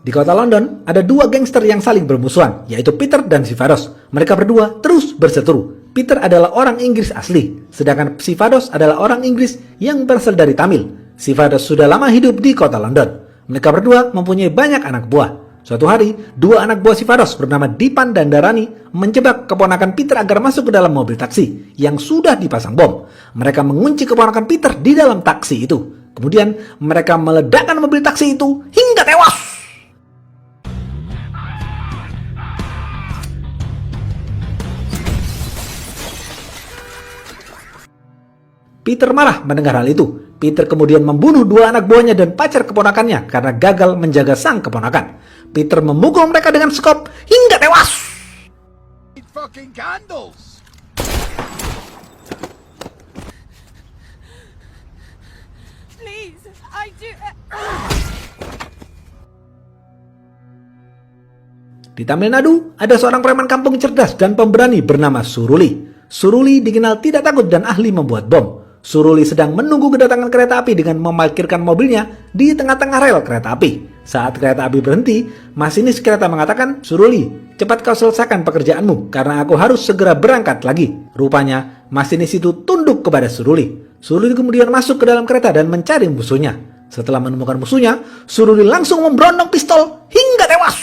Di kota London, ada dua gangster yang saling bermusuhan, yaitu Peter dan Sivados. Mereka berdua terus berseteru. Peter adalah orang Inggris asli, sedangkan Sivados adalah orang Inggris yang berasal dari Tamil. Sivados sudah lama hidup di kota London. Mereka berdua mempunyai banyak anak buah. Suatu hari, dua anak buah Sivados bernama Dipan dan Darani menjebak keponakan Peter agar masuk ke dalam mobil taksi yang sudah dipasang bom. Mereka mengunci keponakan Peter di dalam taksi itu. Kemudian mereka meledakkan mobil taksi itu hingga tewas. Peter marah mendengar hal itu. Peter kemudian membunuh dua anak buahnya dan pacar keponakannya karena gagal menjaga sang keponakan. Peter memukul mereka dengan skop hingga tewas. Di Tamil Nadu, ada seorang preman kampung cerdas dan pemberani bernama Suruli. Suruli dikenal tidak takut dan ahli membuat bom. Suruli sedang menunggu kedatangan kereta api dengan memarkirkan mobilnya di tengah-tengah rel kereta api. Saat kereta api berhenti, masinis kereta mengatakan, "Suruli, cepat kau selesaikan pekerjaanmu karena aku harus segera berangkat lagi." Rupanya, masinis itu tunduk kepada Suruli. Suruli kemudian masuk ke dalam kereta dan mencari musuhnya. Setelah menemukan musuhnya, Suruli langsung memberondong pistol hingga tewas.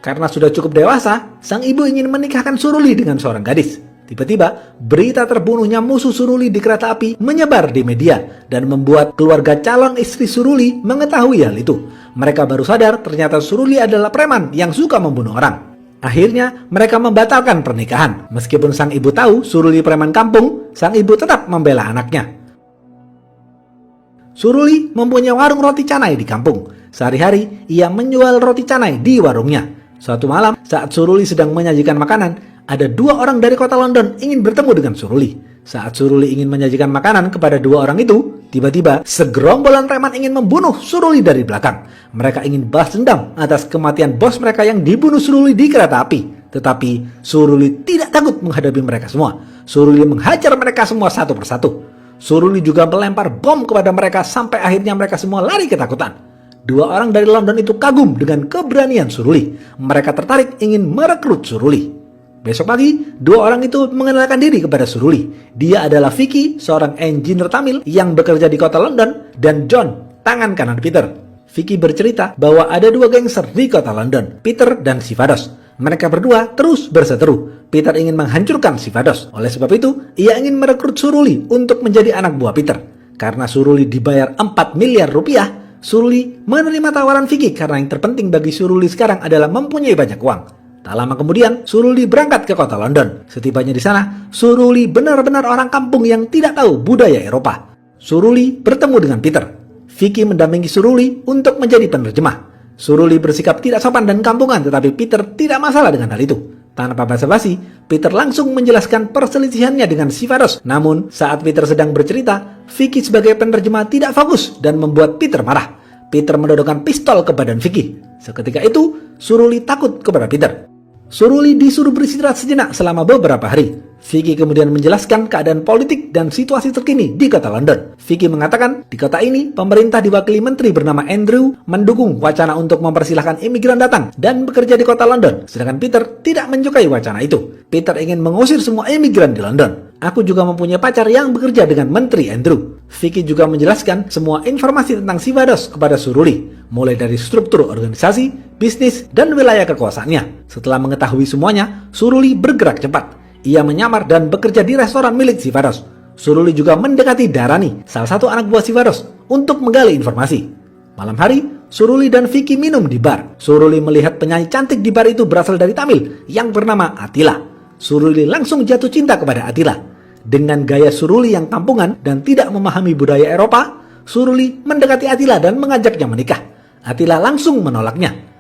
Karena sudah cukup dewasa, sang ibu ingin menikahkan Suruli dengan seorang gadis. Tiba-tiba, berita terbunuhnya musuh Suruli di kereta api menyebar di media dan membuat keluarga calon istri Suruli mengetahui hal itu. Mereka baru sadar ternyata Suruli adalah preman yang suka membunuh orang. Akhirnya, mereka membatalkan pernikahan. Meskipun sang ibu tahu Suruli preman kampung, sang ibu tetap membela anaknya. Suruli mempunyai warung roti canai di kampung. Sehari-hari, ia menjual roti canai di warungnya. Suatu malam, saat Suruli sedang menyajikan makanan, ada dua orang dari kota London ingin bertemu dengan Suruli. Saat Suruli ingin menyajikan makanan kepada dua orang itu, tiba-tiba segerombolan preman ingin membunuh Suruli dari belakang. Mereka ingin balas dendam atas kematian bos mereka yang dibunuh Suruli di kereta api. Tetapi Suruli tidak takut menghadapi mereka semua. Suruli menghajar mereka semua satu persatu. Suruli juga melempar bom kepada mereka sampai akhirnya mereka semua lari ketakutan. Dua orang dari London itu kagum dengan keberanian Suruli. Mereka tertarik ingin merekrut Suruli. Besok pagi, dua orang itu mengenalkan diri kepada Suruli. Dia adalah Vicky, seorang engineer Tamil yang bekerja di kota London, dan John, tangan kanan Peter. Vicky bercerita bahwa ada dua gangster di kota London, Peter dan Sivados. Mereka berdua terus berseteru. Peter ingin menghancurkan Sivados. Oleh sebab itu, ia ingin merekrut Suruli untuk menjadi anak buah Peter. Karena Suruli dibayar 4 miliar rupiah, Suruli menerima tawaran Vicky karena yang terpenting bagi Suruli sekarang adalah mempunyai banyak uang. Tak lama kemudian, Suruli berangkat ke kota London. Setibanya di sana, Suruli benar-benar orang kampung yang tidak tahu budaya Eropa. Suruli bertemu dengan Peter. Vicky mendampingi Suruli untuk menjadi penerjemah. Suruli bersikap tidak sopan dan kampungan, tetapi Peter tidak masalah dengan hal itu. Tanpa basa-basi, Peter langsung menjelaskan perselisihannya dengan Sivados. Namun, saat Peter sedang bercerita, Vicky sebagai penerjemah tidak fokus dan membuat Peter marah. Peter menodongkan pistol ke badan Vicky. Seketika itu, Suruli takut kepada Peter. Suruli disuruh beristirahat sejenak selama beberapa hari. Vicky kemudian menjelaskan keadaan politik dan situasi terkini di kota London. Vicky mengatakan, di kota ini, pemerintah diwakili menteri bernama Andrew mendukung wacana untuk mempersilahkan imigran datang dan bekerja di kota London. Sedangkan Peter tidak menyukai wacana itu. Peter ingin mengusir semua imigran di London. Aku juga mempunyai pacar yang bekerja dengan menteri Andrew. Vicky juga menjelaskan semua informasi tentang Sivados kepada Suruli, mulai dari struktur organisasi, bisnis, dan wilayah kekuasaannya. Setelah mengetahui semuanya, Suruli bergerak cepat. Ia menyamar dan bekerja di restoran milik Sivados. Suruli juga mendekati Darani, salah satu anak buah Sivados, untuk menggali informasi. Malam hari, Suruli dan Vicky minum di bar. Suruli melihat penyanyi cantik di bar itu berasal dari Tamil yang bernama Atila. Suruli langsung jatuh cinta kepada Atila. Dengan gaya Suruli yang kampungan dan tidak memahami budaya Eropa, Suruli mendekati Atila dan mengajaknya menikah. Atila langsung menolaknya.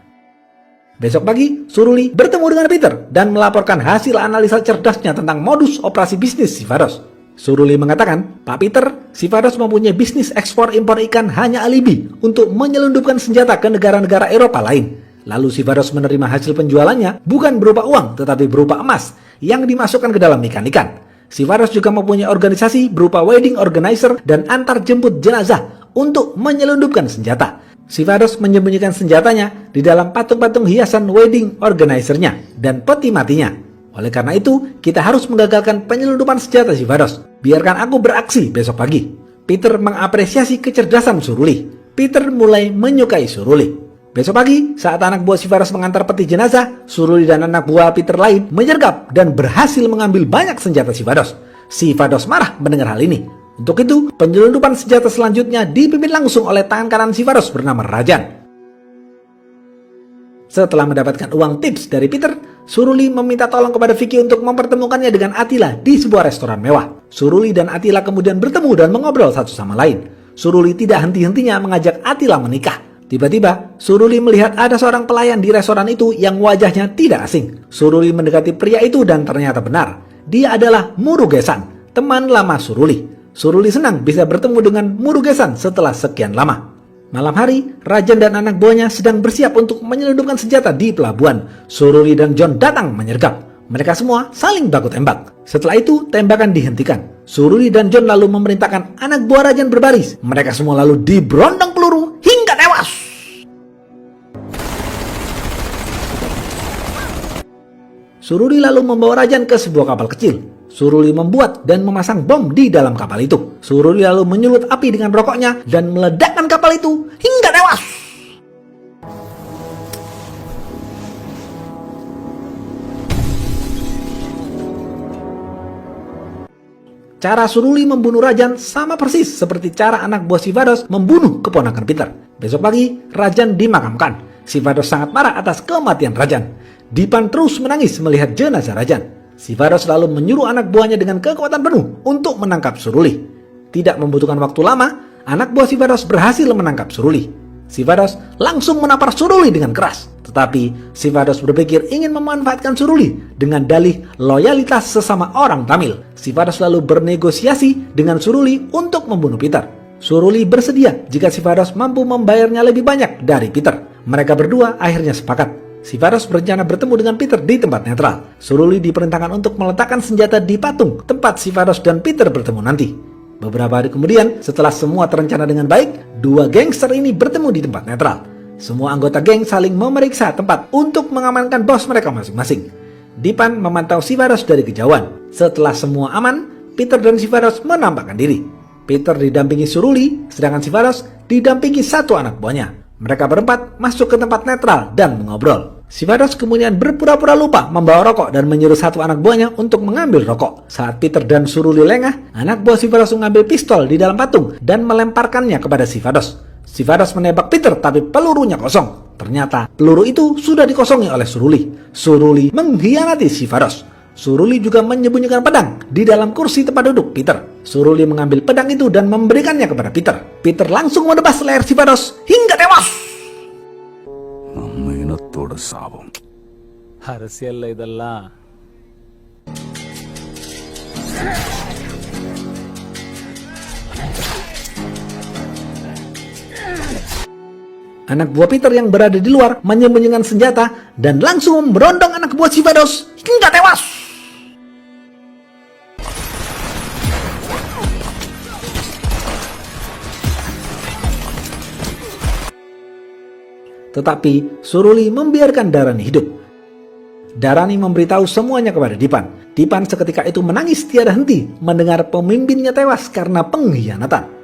Besok pagi, Suruli bertemu dengan Peter dan melaporkan hasil analisa cerdasnya tentang modus operasi bisnis Sivados. Suruli mengatakan, "Pak Peter, Sivados mempunyai bisnis ekspor impor ikan hanya alibi untuk menyelundupkan senjata ke negara-negara Eropa lain. Lalu Sivaros menerima hasil penjualannya bukan berupa uang tetapi berupa emas yang dimasukkan ke dalam ikan-ikan. Sivaros juga mempunyai organisasi berupa wedding organizer dan antar jemput jenazah untuk menyelundupkan senjata. Sivaros menyembunyikan senjatanya di dalam patung-patung hiasan wedding organizer-nya dan peti matinya. Oleh karena itu, kita harus menggagalkan penyelundupan senjata Sivaros. Biarkan aku beraksi besok pagi. Peter mengapresiasi kecerdasan Suruli. Peter mulai menyukai Suruli. Besok pagi, saat anak buah Sivaros mengantar peti jenazah, Suruli dan anak buah Peter lain menyergap dan berhasil mengambil banyak senjata Sivaros. Sivaros marah mendengar hal ini. Untuk itu, penyelundupan senjata selanjutnya dipimpin langsung oleh tangan kanan Sivaros bernama Rajan. Setelah mendapatkan uang tips dari Peter, Suruli meminta tolong kepada Vicky untuk mempertemukannya dengan Attila di sebuah restoran mewah. Suruli dan Attila kemudian bertemu dan mengobrol satu sama lain. Suruli tidak henti-hentinya mengajak Attila menikah. Tiba-tiba, Suruli melihat ada seorang pelayan di restoran itu yang wajahnya tidak asing. Suruli mendekati pria itu dan ternyata benar. Dia adalah Murugesan, teman lama Suruli. Suruli senang bisa bertemu dengan Murugesan setelah sekian lama. Malam hari, Rajan dan anak buahnya sedang bersiap untuk menyelundupkan senjata di pelabuhan. Suruli dan John datang menyergap. Mereka semua saling baku tembak. Setelah itu, tembakan dihentikan. Suruli dan John lalu memerintahkan anak buah Rajan berbaris. Mereka semua lalu diberondong peluru hingga tewas. Suruli lalu membawa Rajan ke sebuah kapal kecil. Suruli membuat dan memasang bom di dalam kapal itu. Suruli lalu menyulut api dengan rokoknya dan meledakkan kapal itu hingga tewas. Cara Suruli membunuh Rajan sama persis seperti cara anak buah Sivaros membunuh keponakan Peter. Besok pagi, Rajan dimakamkan. Sivaros sangat marah atas kematian Rajan. Dipan terus menangis melihat jenazah Rajan. Sivaros lalu menyuruh anak buahnya dengan kekuatan penuh untuk menangkap Suruli. Tidak membutuhkan waktu lama, anak buah Sivaros berhasil menangkap Suruli. Sivaros langsung menampar Suruli dengan keras. Tetapi Sivaros berpikir ingin memanfaatkan Suruli dengan dalih loyalitas sesama orang Tamil. Sivaros lalu bernegosiasi dengan Suruli untuk membunuh Peter. Suruli bersedia jika Sivaros mampu membayarnya lebih banyak dari Peter. Mereka berdua akhirnya sepakat. Sivaros berencana bertemu dengan Peter di tempat netral. Suruli diperintahkan untuk meletakkan senjata di patung tempat Sivaros dan Peter bertemu nanti. Beberapa hari kemudian, setelah semua terencana dengan baik, dua gangster ini bertemu di tempat netral. Semua anggota geng saling memeriksa tempat untuk mengamankan bos mereka masing-masing. Dipan memantau Sivaros dari kejauhan. Setelah semua aman, Peter dan Sivaros menampakkan diri. Peter didampingi Suruli, sedangkan Sivaros didampingi satu anak buahnya. Mereka berempat masuk ke tempat netral dan mengobrol. Sivaros kemudian berpura-pura lupa membawa rokok dan menyuruh satu anak buahnya untuk mengambil rokok. Saat Peter dan Suruli lengah, anak buah Sivaros mengambil pistol di dalam patung dan melemparkannya kepada Sivaros. Sivaros menembak Peter tapi pelurunya kosong. Ternyata peluru itu sudah dikosongi oleh Suruli. Suruli mengkhianati Sivaros. Suruli juga menyembunyikan pedang di dalam kursi tempat duduk Peter. Suruli mengambil pedang itu dan memberikannya kepada Peter. Peter langsung menebas leher Sivaros hingga tewas. அரசியல்ல இதெல்லாம் Anak buah Peter yang berada di luar menyembunyikan senjata dan langsung memberondong anak buah Sivaros hingga tewas. Tetapi Suruli membiarkan Dharani hidup. Dharani memberitahu semuanya kepada Dipan. Dipan seketika itu menangis tiada henti mendengar pemimpinnya tewas karena pengkhianatan.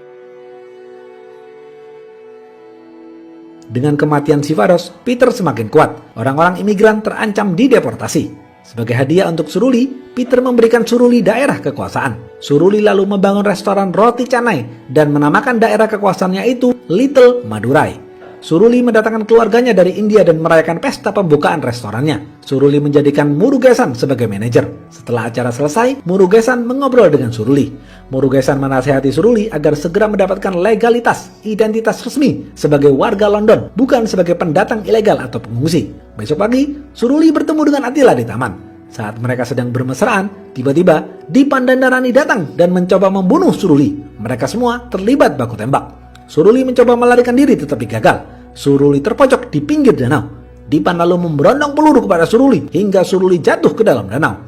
Dengan kematian Sivaros, Peter semakin kuat. Orang-orang imigran terancam dideportasi. Sebagai hadiah untuk Suruli, Peter memberikan Suruli daerah kekuasaan. Suruli lalu membangun restoran roti canai dan menamakan daerah kekuasaannya itu Little Madurai. Suruli mendatangkan keluarganya dari India dan merayakan pesta pembukaan restorannya. Suruli menjadikan Murugesan sebagai manajer. Setelah acara selesai, Murugesan mengobrol dengan Suruli. Murugesan menasihati Suruli agar segera mendapatkan legalitas, identitas resmi sebagai warga London, bukan sebagai pendatang ilegal atau pengungsi. Besok pagi, Suruli bertemu dengan Attila di taman. Saat mereka sedang bermesraan, tiba-tiba Dipan dan Dharani datang dan mencoba membunuh Suruli. Mereka semua terlibat baku tembak. Suruli mencoba melarikan diri tetapi gagal. Suruli terpojok di pinggir danau. Dipan lalu memberondong peluru kepada Suruli hingga Suruli jatuh ke dalam danau.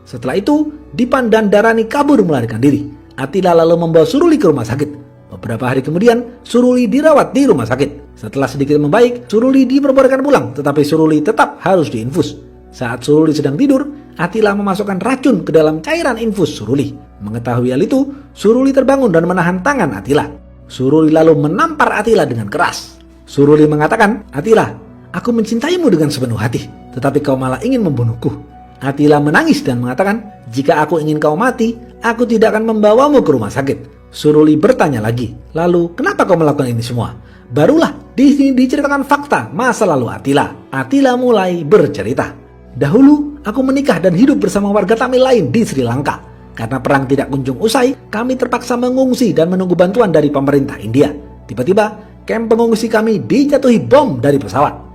Setelah itu, Dipan dan Dharani kabur melarikan diri. Atila lalu membawa Suruli ke rumah sakit. Beberapa hari kemudian, Suruli dirawat di rumah sakit. Setelah sedikit membaik, Suruli diperbolehkan pulang, tetapi Suruli tetap harus diinfus. Saat Suruli sedang tidur, Atila memasukkan racun ke dalam cairan infus Suruli. Mengetahui hal itu, Suruli terbangun dan menahan tangan Atila. Suruli lalu menampar Atila dengan keras. Suruli mengatakan, "Atila, aku mencintaimu dengan sepenuh hati, tetapi kau malah ingin membunuhku." Atila menangis dan mengatakan, "Jika aku ingin kau mati, aku tidak akan membawamu ke rumah sakit." Suruli bertanya lagi, "Lalu kenapa kau melakukan ini semua?" Barulah di sini diceritakan fakta masa lalu Atila. Atila mulai bercerita, "Dahulu aku menikah dan hidup bersama warga Tamil lain di Sri Lanka. Karena perang tidak kunjung usai, kami terpaksa mengungsi dan menunggu bantuan dari pemerintah India. Tiba-tiba, kamp pengungsi kami dijatuhi bom dari pesawat.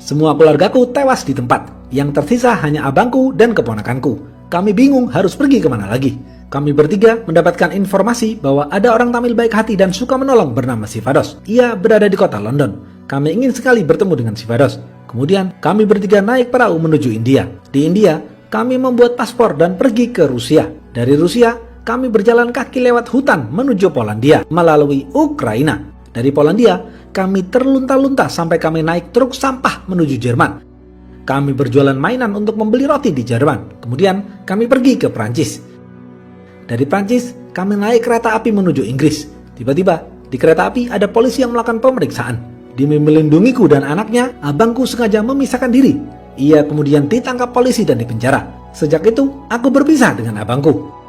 Semua keluargaku tewas di tempat. Yang tersisa hanya abangku dan keponakanku. Kami bingung harus pergi kemana lagi. Kami bertiga mendapatkan informasi bahwa ada orang Tamil baik hati dan suka menolong bernama Sivados. Ia berada di kota London. Kami ingin sekali bertemu dengan Sivados. Kemudian kami bertiga naik perahu menuju India. Di India, kami membuat paspor dan pergi ke Rusia. Dari Rusia, kami berjalan kaki lewat hutan menuju Polandia melalui Ukraina. Dari Polandia, kami terlunta-lunta sampai kami naik truk sampah menuju Jerman. Kami berjualan mainan untuk membeli roti di Jerman. Kemudian kami pergi ke Prancis. Dari Prancis, kami naik kereta api menuju Inggris. Tiba-tiba, di kereta api ada polisi yang melakukan pemeriksaan. Demi melindungiku dan anaknya, abangku sengaja memisahkan diri. Ia kemudian ditangkap polisi dan dipenjara. Sejak itu, aku berpisah dengan abangku.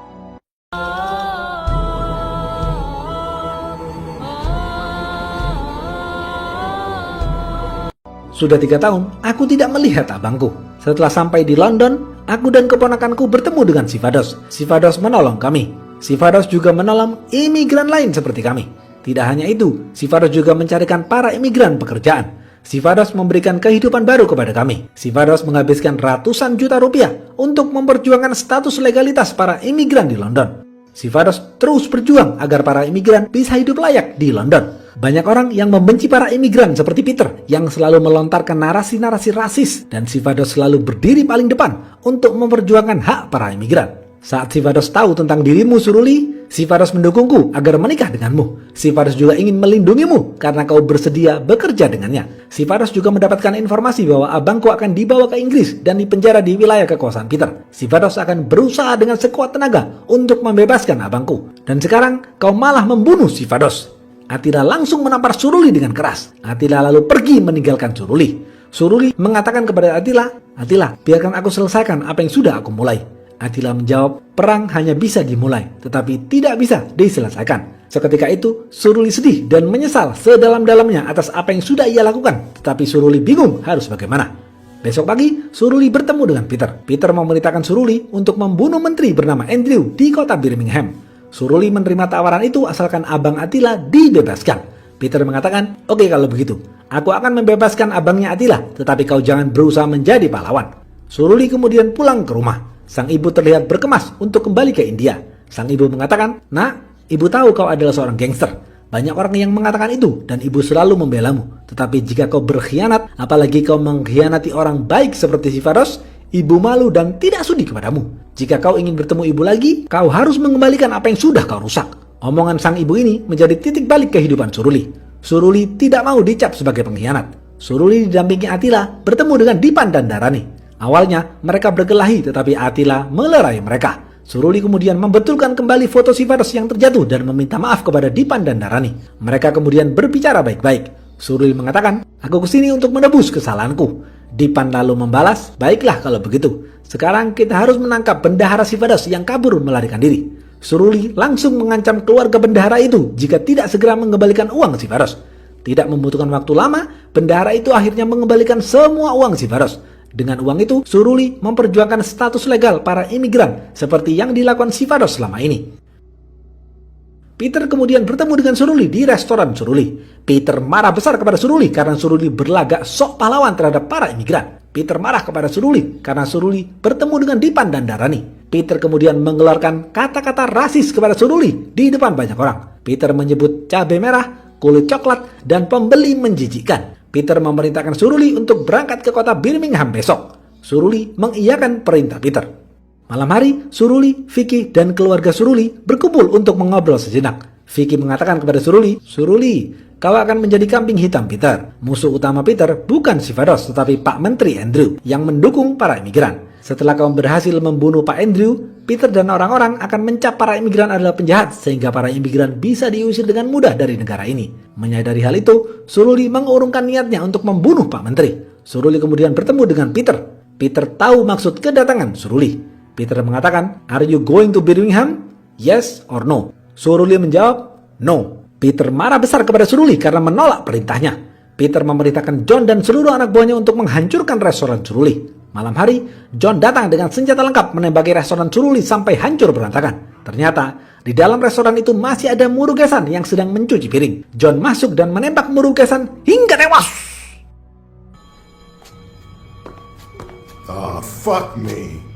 Sudah 3 tahun, aku tidak melihat abangku. Setelah sampai di London, aku dan keponakanku bertemu dengan Sivados. Sivados menolong kami. Sivados juga menolong imigran lain seperti kami. Tidak hanya itu, Sivados juga mencarikan para imigran pekerjaan. Sivados memberikan kehidupan baru kepada kami. Sivados menghabiskan ratusan juta rupiah untuk memperjuangkan status legalitas para imigran di London. Sivados terus berjuang agar para imigran bisa hidup layak di London. Banyak orang yang membenci para imigran seperti Peter yang selalu melontarkan narasi-narasi rasis, dan Sivados selalu berdiri paling depan untuk memperjuangkan hak para imigran. Saat Sivados tahu tentang dirimu, Suruli, Sivados mendukungku agar menikah denganmu. Sivados juga ingin melindungimu karena kau bersedia bekerja dengannya. Sivados juga mendapatkan informasi bahwa abangku akan dibawa ke Inggris dan dipenjara di wilayah kekuasaan Peter. Sivados akan berusaha dengan sekuat tenaga untuk membebaskan abangku. Dan sekarang kau malah membunuh Sivados. Atila langsung menampar Suruli dengan keras. Atila lalu pergi meninggalkan Suruli. Suruli mengatakan kepada Atila, "Atila, biarkan aku selesaikan apa yang sudah aku mulai." Atila menjawab, "Perang hanya bisa dimulai, tetapi tidak bisa diselesaikan." Seketika itu, Suruli sedih dan menyesal sedalam-dalamnya atas apa yang sudah ia lakukan. Tetapi Suruli bingung harus bagaimana. Besok pagi, Suruli bertemu dengan Peter. Peter memerintahkan Suruli untuk membunuh menteri bernama Andrew di kota Birmingham. Suruli menerima tawaran itu asalkan abang Atila dibebaskan. Peter mengatakan, "Oke kalau begitu, aku akan membebaskan abangnya Atila, tetapi kau jangan berusaha menjadi pahlawan." Suruli kemudian pulang ke rumah. Sang ibu terlihat berkemas untuk kembali ke India. Sang ibu mengatakan, "Nak, ibu tahu kau adalah seorang gangster. Banyak orang yang mengatakan itu dan ibu selalu membelamu. Tetapi jika kau berkhianat, apalagi kau mengkhianati orang baik seperti Sivados, ibu malu dan tidak sudi kepadamu. Jika kau ingin bertemu ibu lagi, kau harus mengembalikan apa yang sudah kau rusak." Omongan sang ibu ini menjadi titik balik kehidupan Suruli. Suruli tidak mau dicap sebagai pengkhianat. Suruli didampingi Atila bertemu dengan Dipan dan Dharani. Awalnya mereka berkelahi, tetapi Atila melerai mereka. Suruli kemudian membetulkan kembali foto Sivados yang terjatuh dan meminta maaf kepada Dipan dan Dharani. Mereka kemudian berbicara baik-baik. Suruli mengatakan, "Aku kesini untuk menebus kesalahanku." Dipan lalu membalas, "Baiklah kalau begitu. Sekarang kita harus menangkap bendahara Sivados yang kabur melarikan diri." Suruli langsung mengancam keluarga bendahara itu jika tidak segera mengembalikan uang Sivados. Tidak membutuhkan waktu lama, bendahara itu akhirnya mengembalikan semua uang Sivados. Dengan uang itu, Suruli memperjuangkan status legal para imigran seperti yang dilakukan Sivados selama ini. Peter kemudian bertemu dengan Suruli di restoran Suruli. Peter marah besar kepada Suruli karena Suruli berlagak sok pahlawan terhadap para imigran. Peter marah kepada Suruli karena Suruli bertemu dengan Dipan dan Dharani. Peter kemudian mengeluarkan kata-kata rasis kepada Suruli di depan banyak orang. Peter menyebut cabai merah, kulit coklat, dan pembeli menjijikkan. Peter memerintahkan Suruli untuk berangkat ke kota Birmingham besok. Suruli mengiyakan perintah Peter. Malam hari, Suruli, Vicky, dan keluarga Suruli berkumpul untuk mengobrol sejenak. Vicky mengatakan kepada Suruli, "Suruli, kau akan menjadi kambing hitam Peter. Musuh utama Peter bukan si Vados, tetapi Pak Menteri Andrew yang mendukung para imigran. Setelah kau berhasil membunuh Pak Andrew, Peter dan orang-orang akan mencap para imigran adalah penjahat sehingga para imigran bisa diusir dengan mudah dari negara ini." Menyadari hal itu, Suruli mengurungkan niatnya untuk membunuh Pak Menteri. Suruli kemudian bertemu dengan Peter. Peter tahu maksud kedatangan Suruli. Peter mengatakan, "Are you going to Birmingham? Yes or no?" Suruli menjawab, "No." Peter marah besar kepada Suruli karena menolak perintahnya. Peter memerintahkan John dan seluruh anak buahnya untuk menghancurkan restoran Suruli. Malam hari, John datang dengan senjata lengkap menembaki restoran Suruli sampai hancur berantakan. Ternyata, di dalam restoran itu masih ada Murugesan yang sedang mencuci piring. John masuk dan menembak Murugesan hingga tewas. Oh, fuck me.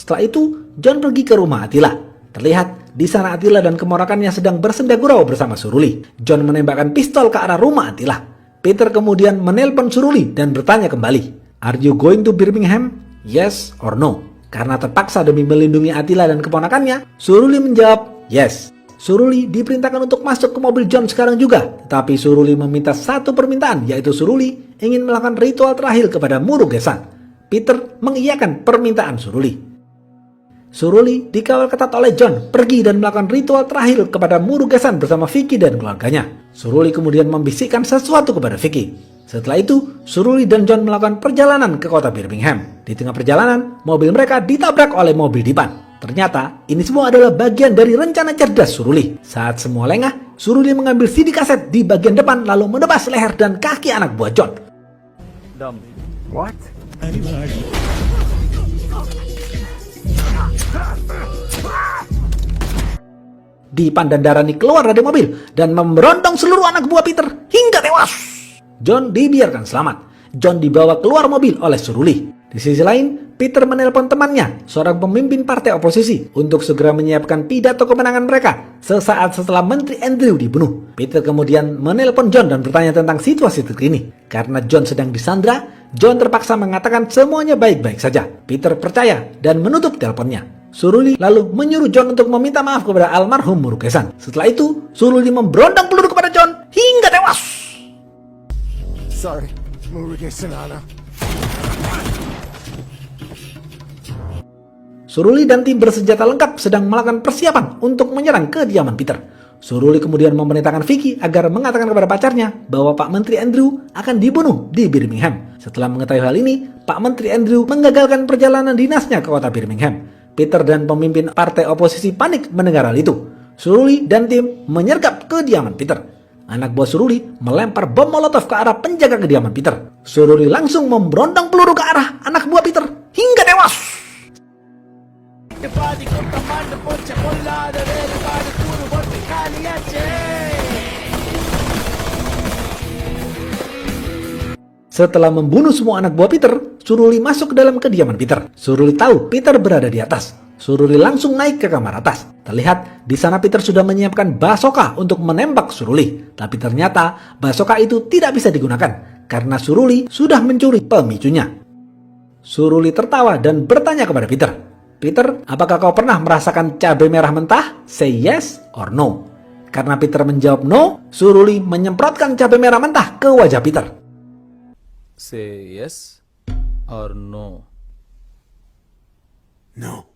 Setelah itu, John pergi ke rumah Attila. Terlihat di sana Attila dan keponakannya sedang bersenda gurau bersama Suruli. John menembakkan pistol ke arah rumah Attila. Peter kemudian menelpon Suruli dan bertanya kembali, "Are you going to Birmingham? Yes or no?" Karena terpaksa demi melindungi Attila dan keponakannya, Suruli menjawab yes. Suruli diperintahkan untuk masuk ke mobil John sekarang juga. Tetapi Suruli meminta satu permintaan, yaitu Suruli ingin melakukan ritual terakhir kepada Murugesan. Peter mengiyakan permintaan Suruli. Suruli dikawal ketat oleh John pergi dan melakukan ritual terakhir kepada Murugesan bersama Vicky dan keluarganya. Suruli kemudian membisikkan sesuatu kepada Vicky. Setelah itu, Suruli dan John melakukan perjalanan ke kota Birmingham. Di tengah perjalanan, mobil mereka ditabrak oleh mobil Dipan. Ternyata, ini semua adalah bagian dari rencana cerdas Suruli. Saat semua lengah, Suruli mengambil CD kaset di bagian depan lalu menebas leher dan kaki anak buah John. What? Dipan dan Dharani keluar dari mobil dan memberondong seluruh anak buah Peter hingga tewas. John dibiarkan selamat. John dibawa keluar mobil oleh Suruli. Di sisi lain, Peter menelpon temannya, seorang pemimpin partai oposisi, untuk segera menyiapkan pidato kemenangan mereka sesaat setelah Menteri Andrew dibunuh. Peter kemudian menelpon John dan bertanya tentang situasi terkini. Karena John sedang disandra, John terpaksa mengatakan semuanya baik-baik saja. Peter percaya dan menutup teleponnya. Suruli lalu menyuruh John untuk meminta maaf kepada almarhum Murugesan. Setelah itu, Suruli memberondong peluru kepada John hingga tewas. Sorry, Murugesan. Suruli dan tim bersenjata lengkap sedang melakukan persiapan untuk menyerang kediaman Peter. Suruli kemudian memerintahkan Vicky agar mengatakan kepada pacarnya bahwa Pak Menteri Andrew akan dibunuh di Birmingham. Setelah mengetahui hal ini, Pak Menteri Andrew mengagalkan perjalanan dinasnya ke kota Birmingham. Peter dan pemimpin partai oposisi panik mendengar hal itu. Suruli dan tim menyergap kediaman Peter. Anak buah Suruli melempar bom molotov ke arah penjaga kediaman Peter. Suruli langsung memberondong peluru ke arah anak buah Peter hingga tewas. Setelah membunuh semua anak buah Peter, Suruli masuk ke dalam kediaman Peter. Suruli tahu Peter berada di atas. Suruli langsung naik ke kamar atas. Terlihat di sana Peter sudah menyiapkan basoka untuk menembak Suruli. Tapi ternyata basoka itu tidak bisa digunakan karena Suruli sudah mencuri pemicunya. Suruli tertawa dan bertanya kepada Peter, "Peter, apakah kau pernah merasakan cabai merah mentah? Say yes or no." Karena Peter menjawab no, Suruli menyemprotkan cabai merah mentah ke wajah Peter. Say yes or no? No.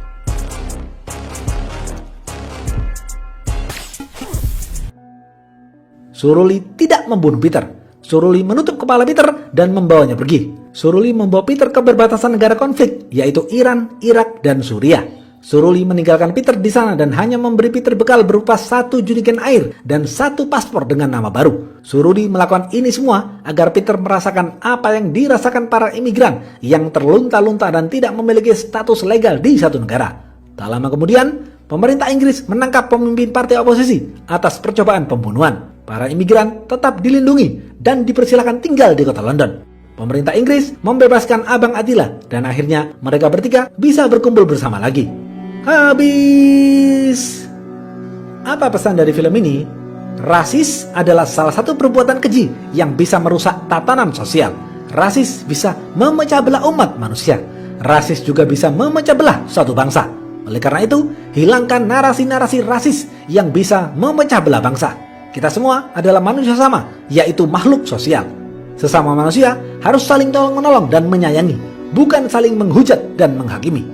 Suruli tidak membunuh Peter. Suruli menutup kepala Peter dan membawanya pergi. Suruli membawa Peter ke perbatasan negara konflik, yaitu Iran, Irak, dan Suriah. Suruli meninggalkan Peter di sana dan hanya memberi Peter bekal berupa 1 jerigen air dan 1 paspor dengan nama baru. Suruli melakukan ini semua agar Peter merasakan apa yang dirasakan para imigran yang terlunta-lunta dan tidak memiliki status legal di satu negara. Tak lama kemudian, pemerintah Inggris menangkap pemimpin partai oposisi atas percobaan pembunuhan. Para imigran tetap dilindungi dan dipersilakan tinggal di kota London. Pemerintah Inggris membebaskan Abang Attila dan akhirnya mereka bertiga bisa berkumpul bersama lagi. Habis. Apa pesan dari film ini? Rasis adalah salah satu perbuatan keji yang bisa merusak tatanan sosial. Rasis bisa memecah belah umat manusia. Rasis juga bisa memecah belah suatu bangsa. Oleh karena itu, hilangkan narasi-narasi rasis yang bisa memecah belah bangsa. Kita semua adalah manusia sama, yaitu makhluk sosial. Sesama manusia harus saling tolong-menolong dan menyayangi, bukan saling menghujat dan menghakimi.